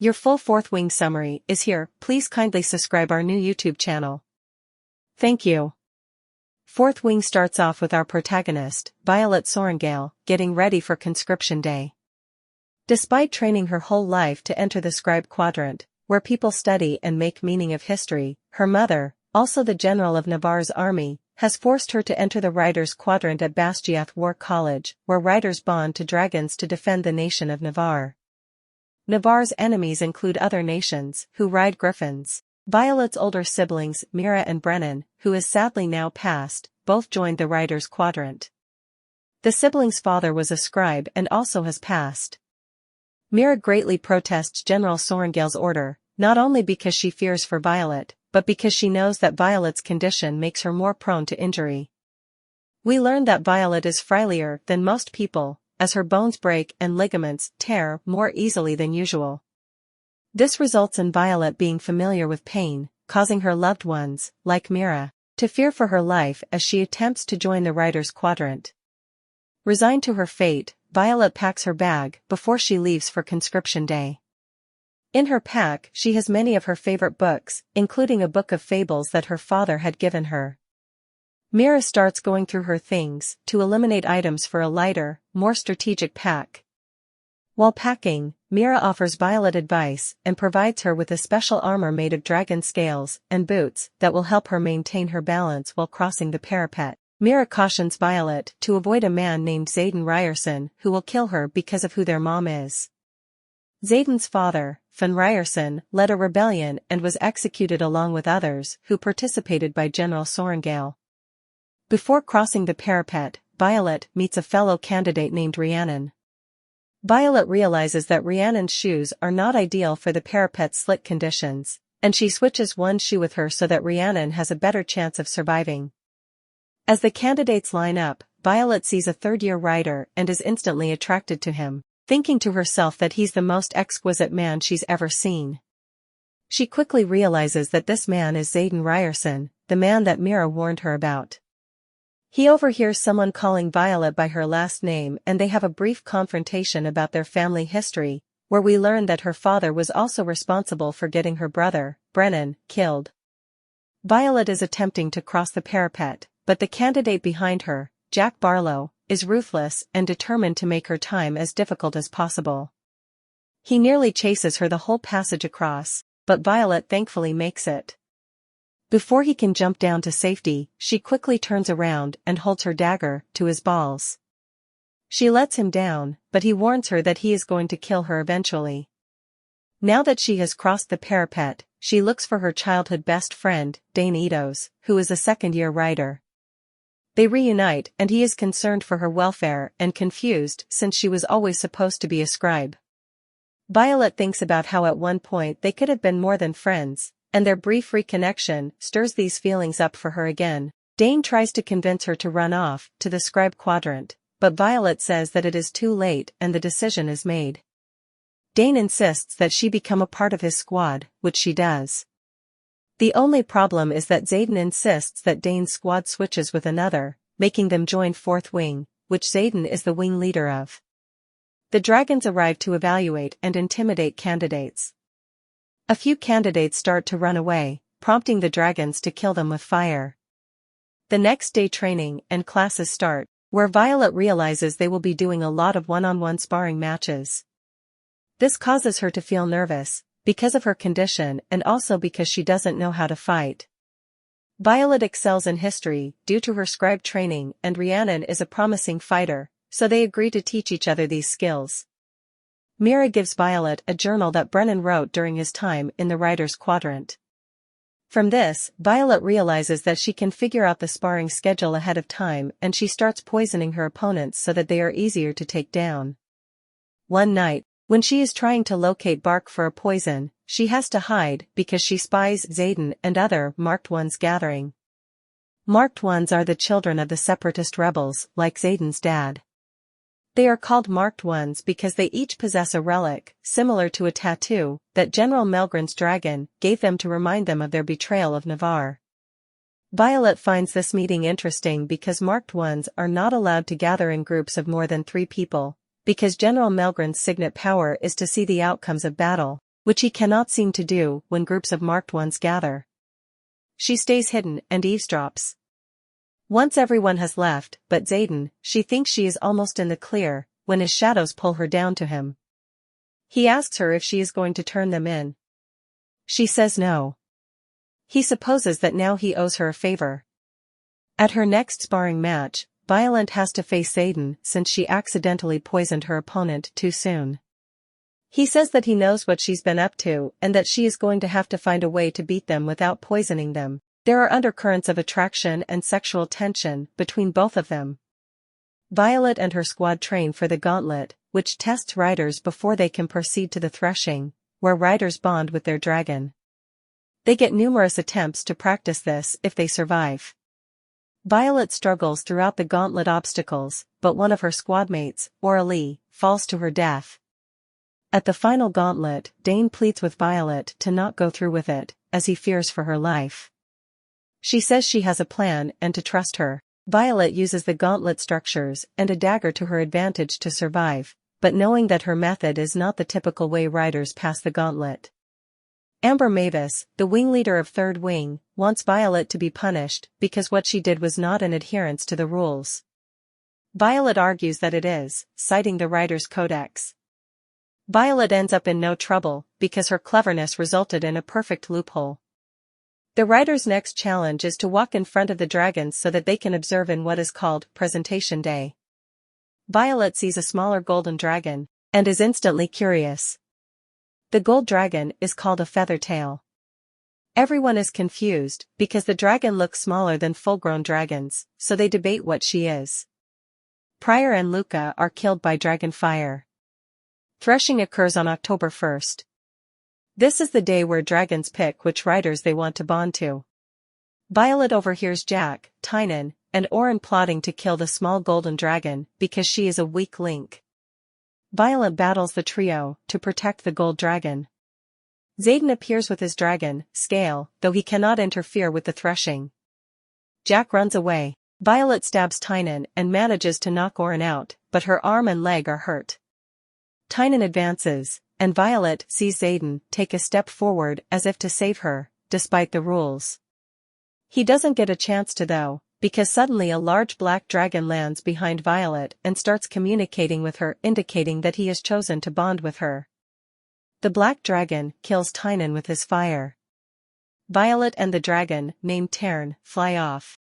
Your full Fourthwing summary is here. Please kindly subscribe our new YouTube channel. Thank you. Fourthwing starts off with our protagonist, Violet Sorrengail, getting ready for conscription day. Despite training her whole life to enter the scribe quadrant, where people study and make meaning of history, her mother, also the general of Navarre's army, has forced her to enter the Riders' Quadrant at Bastiath War College, where riders bond to dragons to defend the nation of Navarre. Navarre's enemies include other nations, who ride griffins. Violet's older siblings, Mira and Brennan, who is sadly now passed, both joined the Riders' Quadrant. The siblings' father was a scribe and also has passed. Mira greatly protests General Sorrengail's order, not only because she fears for Violet, but because she knows that Violet's condition makes her more prone to injury. We learn that Violet is frailer than most people, as her bones break and ligaments tear more easily than usual. This results in Violet being familiar with pain, causing her loved ones, like Mira, to fear for her life as she attempts to join the Riders' Quadrant. Resigned to her fate, Violet packs her bag before she leaves for conscription day. In her pack she has many of her favorite books, including a book of fables that her father had given her. Mira starts going through her things to eliminate items for a lighter, more strategic pack. While packing, Mira offers Violet advice and provides her with a special armor made of dragon scales and boots that will help her maintain her balance while crossing the parapet. Mira cautions Violet to avoid a man named Zayden Ryerson who will kill her because of who their mom is. Zayden's father, Van Ryerson, led a rebellion and was executed along with others who participated by General Sorrengail. Before crossing the parapet, Violet meets a fellow candidate named Rhiannon. Violet realizes that Rhiannon's shoes are not ideal for the parapet's slick conditions, and she switches one shoe with her so that Rhiannon has a better chance of surviving. As the candidates line up, Violet sees a third-year rider and is instantly attracted to him, thinking to herself that he's the most exquisite man she's ever seen. She quickly realizes that this man is Zayden Ryerson, the man that Mira warned her about. He overhears someone calling Violet by her last name and they have a brief confrontation about their family history, where we learn that her father was also responsible for getting her brother, Brennan, killed. Violet is attempting to cross the parapet, but the candidate behind her, Jack Barlow, is ruthless and determined to make her time as difficult as possible. He nearly chases her the whole passage across, but Violet thankfully makes it. Before he can jump down to safety, she quickly turns around and holds her dagger to his balls. She lets him down, but he warns her that he is going to kill her eventually. Now that she has crossed the parapet, she looks for her childhood best friend, Dane Edos, who is a second-year rider. They reunite and he is concerned for her welfare and confused since she was always supposed to be a scribe. Violet thinks about how at one point they could have been more than friends, and their brief reconnection stirs these feelings up for her again. Dane tries to convince her to run off to the scribe quadrant, but Violet says that it is too late and the decision is made. Dane insists that she become a part of his squad, which she does. The only problem is that Zayden insists that Dane's squad switches with another, making them join Fourthwing, which Zayden is the wing leader of. The dragons arrive to evaluate and intimidate candidates. A few candidates start to run away, prompting the dragons to kill them with fire. The next day training and classes start, where Violet realizes they will be doing a lot of one-on-one sparring matches. This causes her to feel nervous, because of her condition and also because she doesn't know how to fight. Violet excels in history due to her scribe training and Rhiannon is a promising fighter, so they agree to teach each other these skills. Mira gives Violet a journal that Brennan wrote during his time in the Riders' Quadrant. From this, Violet realizes that she can figure out the sparring schedule ahead of time and she starts poisoning her opponents so that they are easier to take down. One night, when she is trying to locate bark for a poison, she has to hide because she spies Zayden and other Marked Ones gathering. Marked Ones are the children of the separatist rebels, like Zayden's dad. They are called Marked Ones because they each possess a relic, similar to a tattoo, that General Melgren's dragon gave them to remind them of their betrayal of Navarre. Violet finds this meeting interesting because Marked Ones are not allowed to gather in groups of more than 3 people, because General Melgren's signet power is to see the outcomes of battle. which he cannot seem to do when groups of marked ones gather. She stays hidden and eavesdrops. Once everyone has left, but Xaden, she thinks she is almost in the clear, when his shadows pull her down to him. He asks her if she is going to turn them in. She says no. He supposes that now he owes her a favor. At her next sparring match, Violet has to face Xaden since she accidentally poisoned her opponent too soon. He says that he knows what she's been up to and that she is going to have to find a way to beat them without poisoning them. There are undercurrents of attraction and sexual tension between both of them. Violet and her squad train for the gauntlet, which tests riders before they can proceed to the threshing, where riders bond with their dragon. They get numerous attempts to practice this if they survive. Violet struggles throughout the gauntlet obstacles, but one of her squadmates, Aurelie, falls to her death. At the final gauntlet, Dane pleads with Violet to not go through with it, as he fears for her life. She says she has a plan and to trust her. Violet uses the gauntlet structures and a dagger to her advantage to survive, but knowing that her method is not the typical way riders pass the gauntlet. Amber Mavis, the wing leader of Third Wing, wants Violet to be punished because what she did was not an adherence to the rules. Violet argues that it is, citing the Riders' Codex. Violet ends up in no trouble because her cleverness resulted in a perfect loophole. The riders' next challenge is to walk in front of the dragons so that they can observe in what is called Presentation Day. Violet sees a smaller golden dragon and is instantly curious. The gold dragon is called a feathertail. Everyone is confused because the dragon looks smaller than full-grown dragons, so they debate what she is. Prior and Luca are killed by dragon fire. Threshing occurs on October 1st. This is the day where dragons pick which riders they want to bond to. Violet overhears Jack, Tynan, and Orin plotting to kill the small golden dragon because she is a weak link. Violet battles the trio to protect the gold dragon. Xaden appears with his dragon, Scale, though he cannot interfere with the threshing. Jack runs away. Violet stabs Tynan and manages to knock Orin out, but her arm and leg are hurt. Tynan advances, and Violet sees Xaden take a step forward as if to save her, despite the rules. He doesn't get a chance to though, because suddenly a large black dragon lands behind Violet and starts communicating with her, indicating that he has chosen to bond with her. The black dragon kills Tynan with his fire. Violet and the dragon, named Tern, fly off.